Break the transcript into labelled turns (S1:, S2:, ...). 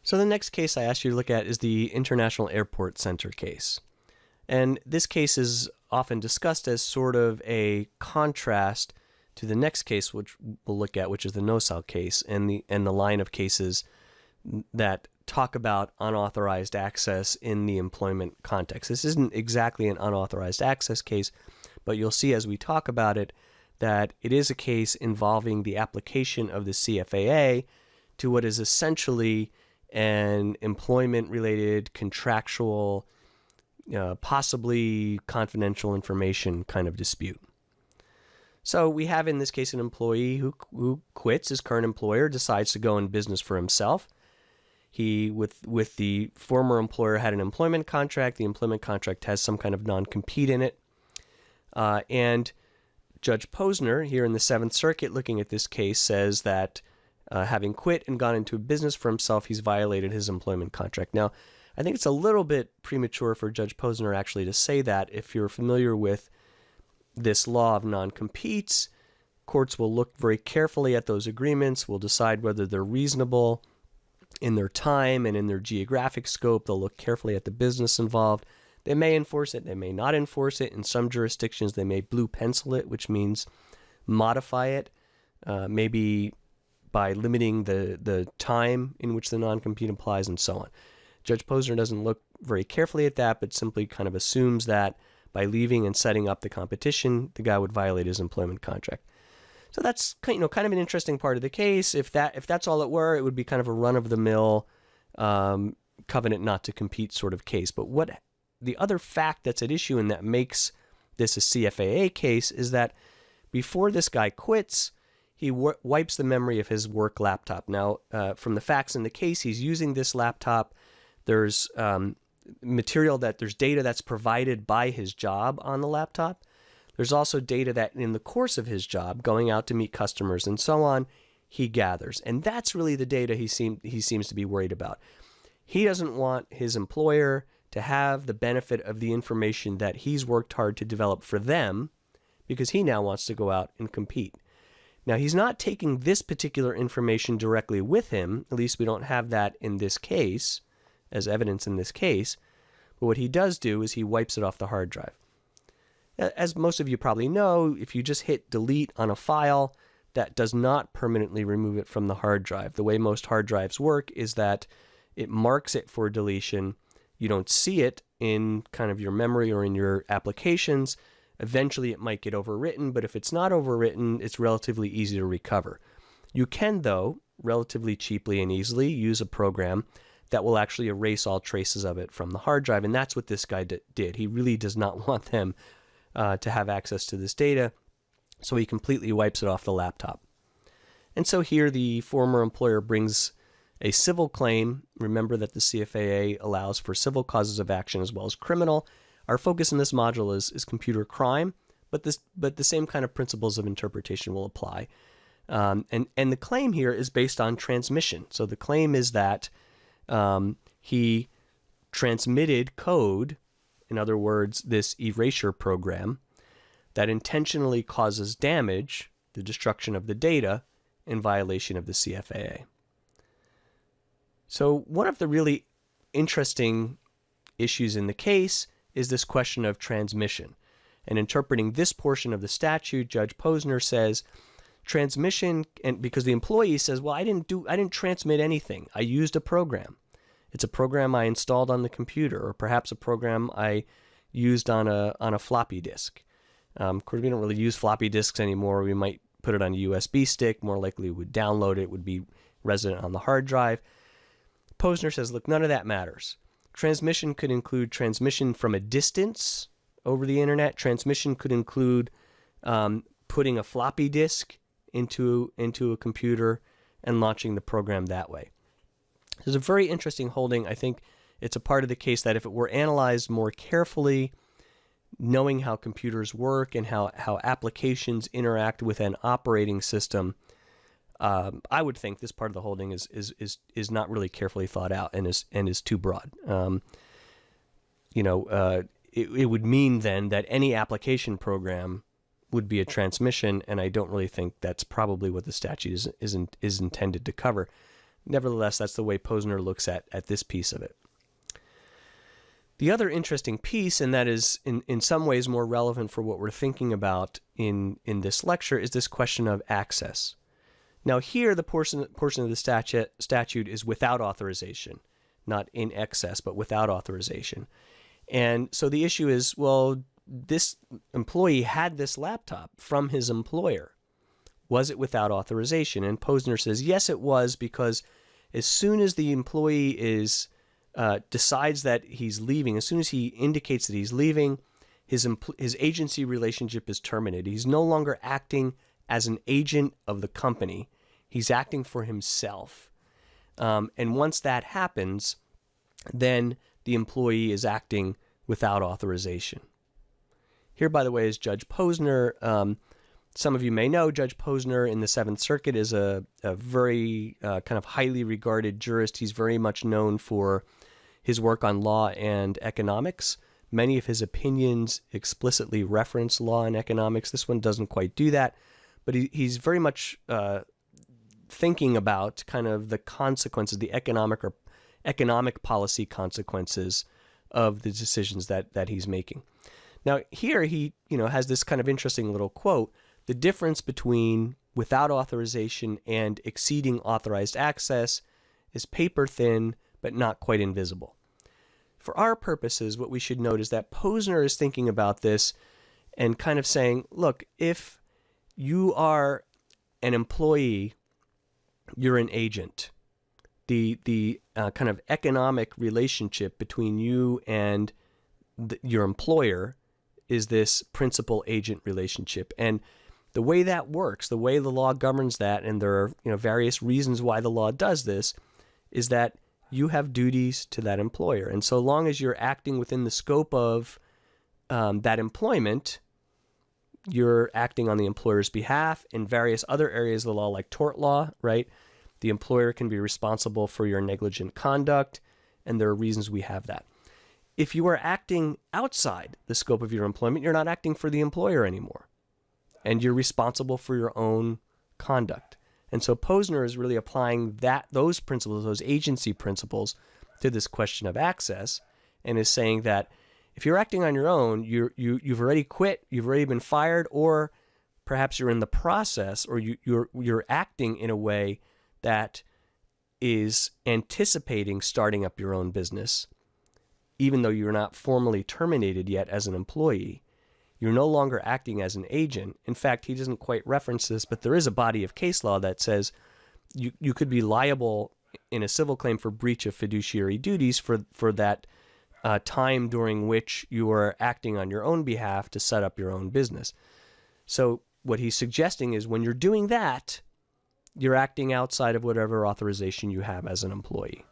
S1: So the next case I asked you to look at is the International Airport Center case. And this case is often discussed as sort of a contrast to the next case, which we'll look at, which is the NOSAL case, and the line of cases that talk about unauthorized access in the employment context. This isn't exactly an unauthorized access case, but you'll see as we talk about it that it is a case involving the application of the CFAA to what is essentially an employment-related, contractual, possibly confidential information kind of dispute. So we have in this case an employee who quits his current employer, decides to go in business for himself. He, with the former employer, had an employment contract. The employment contract has some kind of non-compete in it. And Judge Posner, here in the Seventh Circuit, looking at this case, says that having quit and gone into a business for himself, he's violated his employment contract. Now, I think it's a little bit premature for Judge Posner actually to say that. If you're familiar with this law of non-competes, courts will look very carefully at those agreements, will decide whether they're reasonable in their time and in their geographic scope. They'll look carefully at the business involved. They may enforce it, they may not enforce it. In some jurisdictions, they may blue pencil it, which means modify it, maybe by limiting the time in which the non-compete applies and so on. Judge Posner doesn't look very carefully at that, but simply kind of assumes that by leaving and setting up the competition, the guy would violate his employment contract. So that's kind of an interesting part of the case. If that's all it were, it would be kind of a run-of-the-mill covenant not to compete sort of case. But what the other fact that's at issue and that makes this a CFAA case is that before this guy quits, he wipes the memory of his work laptop. Now, from the facts in the case, he's using this laptop. There's there's data that's provided by his job on the laptop. There's also data that in the course of his job, going out to meet customers and so on, he gathers. And that's really the data he seems to be worried about. He doesn't want his employer to have the benefit of the information that he's worked hard to develop for them, because he now wants to go out and compete. Now, he's not taking this particular information directly with him. At least we don't have that in this case, as evidence in this case. But what he does do is he wipes it off the hard drive. As most of you probably know, if you just hit delete on a file, that does not permanently remove it from the hard drive. The way most hard drives work is that it marks it for deletion. You don't see it in kind of your memory or in your applications. Eventually it might get overwritten, but if it's not overwritten, it's relatively easy to recover. You can, though, relatively cheaply and easily use a program that will actually erase all traces of it from the hard drive, and that's what this guy did. He really does not want them to have access to this data, so he completely wipes it off the laptop. And so here the former employer brings a civil claim. Remember that the CFAA allows for civil causes of action as well as criminal. Our focus in this module is computer crime, but the same kind of principles of interpretation will apply. And the claim here is based on transmission. So the claim is that he transmitted code, in other words, this erasure program, that intentionally causes damage, the destruction of the data, in violation of the CFAA. So one of the really interesting issues in the case is this question of transmission. And interpreting this portion of the statute, Judge Posner says transmission, and because the employee says, well, I didn't transmit anything. I used a program. It's a program I installed on the computer, or perhaps a program I used on a floppy disk. Of course, we don't really use floppy disks anymore. We might put it on a USB stick. More likely, we would download it. It would be resident on the hard drive. Posner says, look, none of that matters. Transmission could include transmission from a distance over the internet. Transmission could include putting a floppy disk into a computer and launching the program that way. There's a very interesting holding. I think it's a part of the case that if it were analyzed more carefully, knowing how computers work and how applications interact with an operating system, I would think this part of the holding is not really carefully thought out and is too broad. It would mean then that any application program would be a transmission, and I don't really think that's probably what the statute is intended to cover. nevertheless, that's the way Posner looks at this piece of it. The other interesting piece, and that is in some ways more relevant for what we're thinking about in this lecture, is this question of access. Now here, the portion of the statute is without authorization, not in excess, but without authorization. And so the issue is, well, this employee had this laptop from his employer. Was it without authorization? And Posner says, yes, it was, because as soon as the employee decides that he's leaving, as soon as he indicates that he's leaving, his agency relationship is terminated. He's no longer acting as an agent of the company. He's acting for himself. And once that happens, then the employee is acting without authorization. Here, by the way, is Judge Posner. Some of you may know Judge Posner in the Seventh Circuit is a very kind of highly regarded jurist. He's very much known for his work on law and economics. Many of his opinions explicitly reference law and economics. This one doesn't quite do that, but he's very much thinking about kind of the consequences, the economic policy consequences of the decisions that he's making. Now here he has this kind of interesting little quote: the difference between without authorization and exceeding authorized access is paper thin, but not quite invisible. For our purposes, what we should note is that Posner is thinking about this and kind of saying, look, if you are an employee, you're an agent. The kind of economic relationship between you and your employer is this principal-agent relationship. And the way that works, the way the law governs that, and there are various reasons why the law does this, is that you have duties to that employer. And so long as you're acting within the scope of that employment, you're acting on the employer's behalf. In various other areas of the law, like tort law, right? The employer can be responsible for your negligent conduct, and there are reasons we have that. If you are acting outside the scope of your employment, you're not acting for the employer anymore, and you're responsible for your own conduct. And so Posner is really applying those principles, those agency principles, to this question of access, and is saying that if you're acting on your own, you've already quit, you've already been fired, or perhaps you're in the process, or you're acting in a way that is anticipating starting up your own business, even though you're not formally terminated yet as an employee. You're no longer acting as an agent. In fact, he doesn't quite reference this, but there is a body of case law that says you could be liable in a civil claim for breach of fiduciary duties for that time during which you are acting on your own behalf to set up your own business. So what he's suggesting is when you're doing that, you're acting outside of whatever authorization you have as an employee.